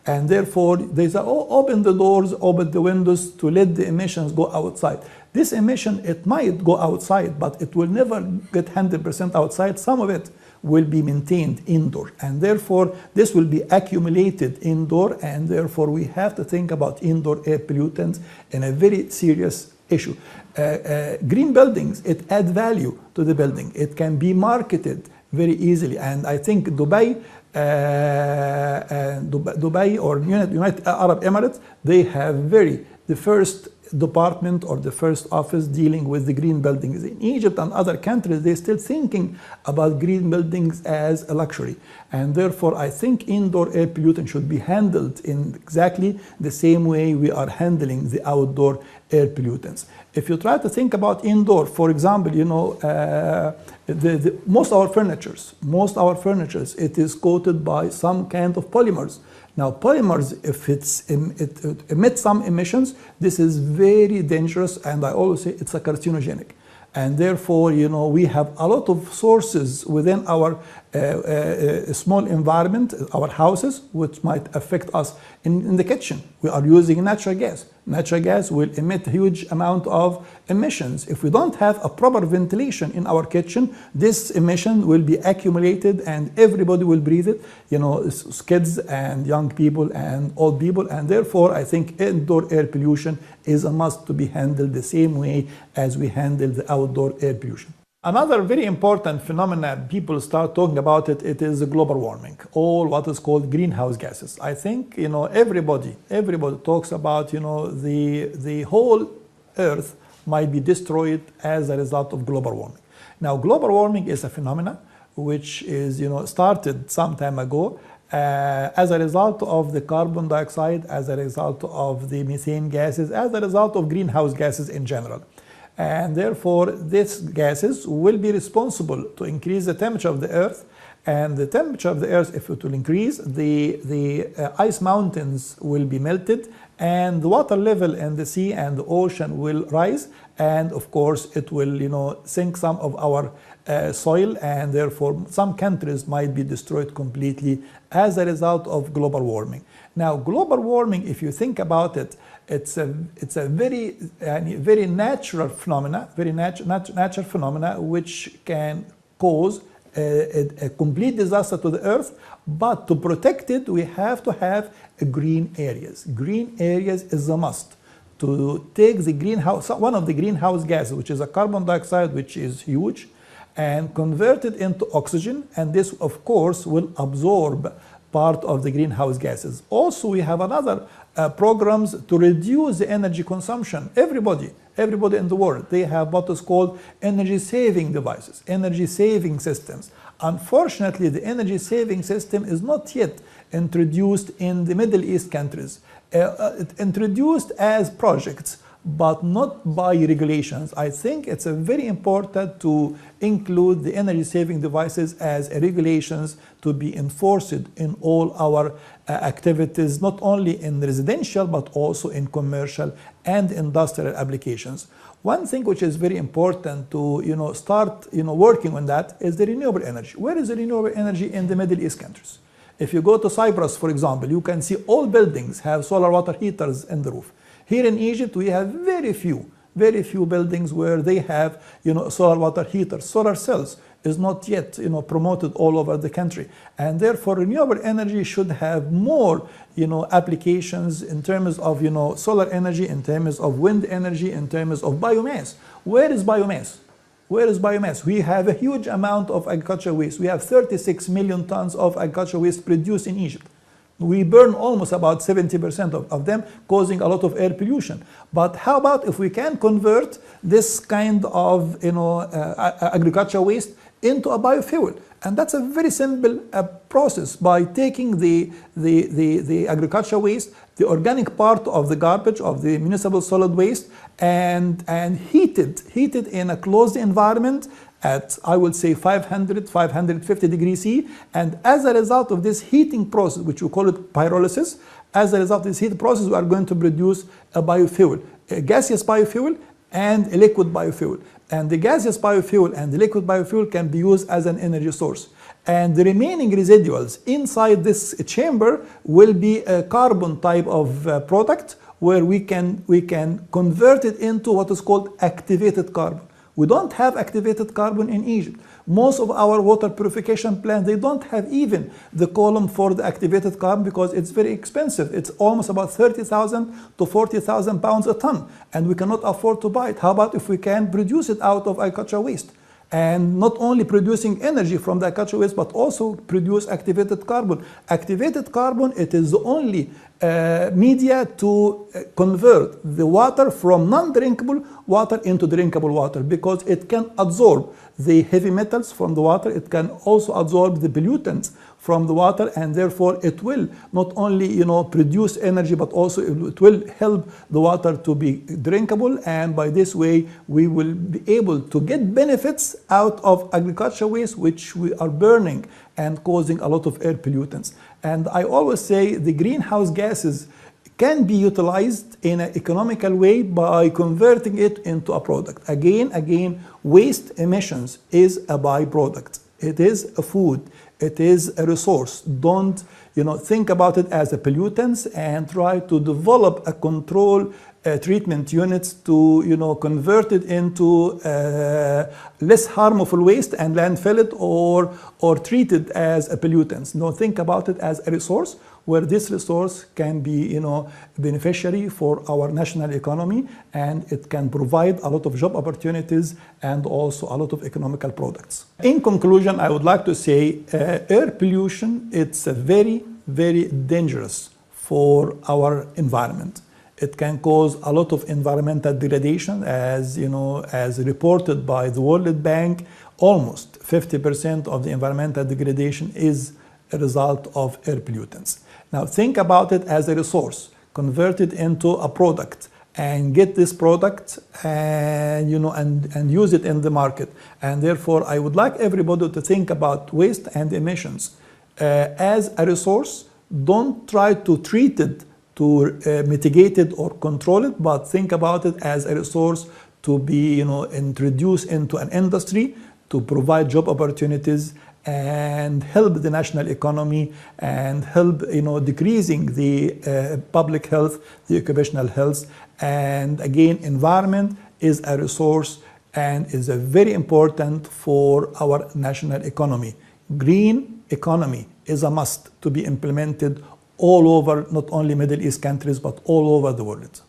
And therefore, they say, oh, open the doors, open the windows to let the emissions go outside. This emission, it might go outside, but it will never get 100% outside. Some of it will be maintained indoor. And therefore, this will be accumulated indoor. And therefore, we have to think about indoor air pollutants in a very serious issue. Green buildings, it adds value to the building. It can be marketed very easily. And I think Dubai or United Arab Emirates, they have the first department or the first office dealing with the green buildings. In Egypt and other countries, they're still thinking about green buildings as a luxury. And therefore, I think indoor air pollution should be handled in exactly the same way we are handling the outdoor air pollutants. If you try to think about indoor, for example, most our furniture, it is coated by some kind of polymers. Now, polymers, if it emits some emissions, this is very dangerous, and I always say it's a carcinogenic. And therefore, we have a lot of sources within our small environment, our houses, which might affect us. In the kitchen, we are using natural gas. Natural gas will emit a huge amount of emissions. If we don't have a proper ventilation in our kitchen, this emission will be accumulated and everybody will breathe it, kids and young people and old people. And therefore, I think indoor air pollution is a must to be handled the same way as we handle the outdoor air pollution. Another very important phenomenon, people start talking about it, it is global warming, or what is called greenhouse gases. I think, everybody talks about, the whole Earth might be destroyed as a result of global warming. Now, global warming is a phenomenon which is, started some time ago as a result of the carbon dioxide, as a result of the methane gases, as a result of greenhouse gases in general. And therefore, these gases will be responsible to increase the temperature of the Earth. And the temperature of the Earth, if it will increase, the ice mountains will be melted, and the water level in the sea and the ocean will rise. And of course, it will, sink some of our soil, and therefore some countries might be destroyed completely as a result of global warming. Now, global warming, if you think about it, it's a very natural phenomena, natural phenomena, which can cause a complete disaster to the Earth. But to protect it, we have to have green areas. Green areas is a must. To take one of the greenhouse gases, which is a carbon dioxide, which is huge, and convert it into oxygen, and this, of course, will absorb part of the greenhouse gases. Also, we have another programs to reduce the energy consumption. Everybody in the world, they have what is called energy saving devices, energy saving systems. Unfortunately, the energy saving system is not yet introduced in the Middle East countries. It's introduced as projects, but not by regulations. I think it's very important to include the energy saving devices as regulations to be enforced in all our activities, not only in residential, but also in commercial and industrial applications. One thing which is very important to start working on that is the renewable energy. Where is the renewable energy in the Middle East countries? If you go to Cyprus, for example, you can see all buildings have solar water heaters in the roof. Here in Egypt, we have very few buildings where they have solar water heaters. Solar cells is not yet promoted all over the country, and therefore renewable energy should have more applications in terms of solar energy, in terms of wind energy, in terms of biomass. Where is biomass? Where is biomass? We have a huge amount of agricultural waste. We have 36 million tons of agricultural waste produced in Egypt. We burn almost about 70% of them, causing a lot of air pollution. But how about if we can convert this kind of agricultural waste into a biofuel? And that's a very simple process by taking the agricultural waste, the organic part of the garbage, of the municipal solid waste, and heat it in a closed environment at, I would say, 550 degrees C. And as a result of this heating process, which we call it pyrolysis, as a result of this heat process, we are going to produce a biofuel, a gaseous biofuel and a liquid biofuel. And the gaseous biofuel and the liquid biofuel can be used as an energy source. And the remaining residuals inside this chamber will be a carbon type of product where we can convert it into what is called activated carbon. We don't have activated carbon in Egypt. Most of our water purification plants, they don't have even the column for the activated carbon because it's very expensive. It's almost about 30,000 to 40,000 pounds a ton, and we cannot afford to buy it. How about if we can produce it out of agricultural waste? And not only producing energy from the agricultural waste, but also produce activated carbon. Activated carbon, it is the only media to convert the water from non-drinkable water into drinkable water because it can absorb the heavy metals from the water. It can also absorb the pollutants from the water, and therefore it will not only produce energy, but also it will help the water to be drinkable. And by this way, we will be able to get benefits out of agricultural waste, which we are burning and causing a lot of air pollutants. And I always say the greenhouse gases can be utilized in an economical way by converting it into a product. Again, waste emissions is a byproduct. It is a food. It is a resource. Don't think about it as a pollutant and try to develop a control treatment units to convert it into less harmful waste and landfill it or treat it as a pollutant. No, think about it as a resource where this resource can be beneficiary for our national economy, and it can provide a lot of job opportunities and also a lot of economical products. In conclusion, I would like to say air pollution, it's very, very dangerous for our environment. It can cause a lot of environmental degradation, as reported by the World Bank. Almost 50% of the environmental degradation is a result of air pollutants. Now think about it as a resource, convert it into a product, and get this product and use it in the market. And therefore, I would like everybody to think about waste and emissions as a resource. Don't try to treat it to mitigate it or control it, but think about it as a resource to be introduced into an industry to provide job opportunities and help the national economy and help decreasing the public health, the occupational health. And again, environment is a resource and is a very important for our national economy. Green economy is a must to be implemented all over, not only Middle East countries, but all over the world.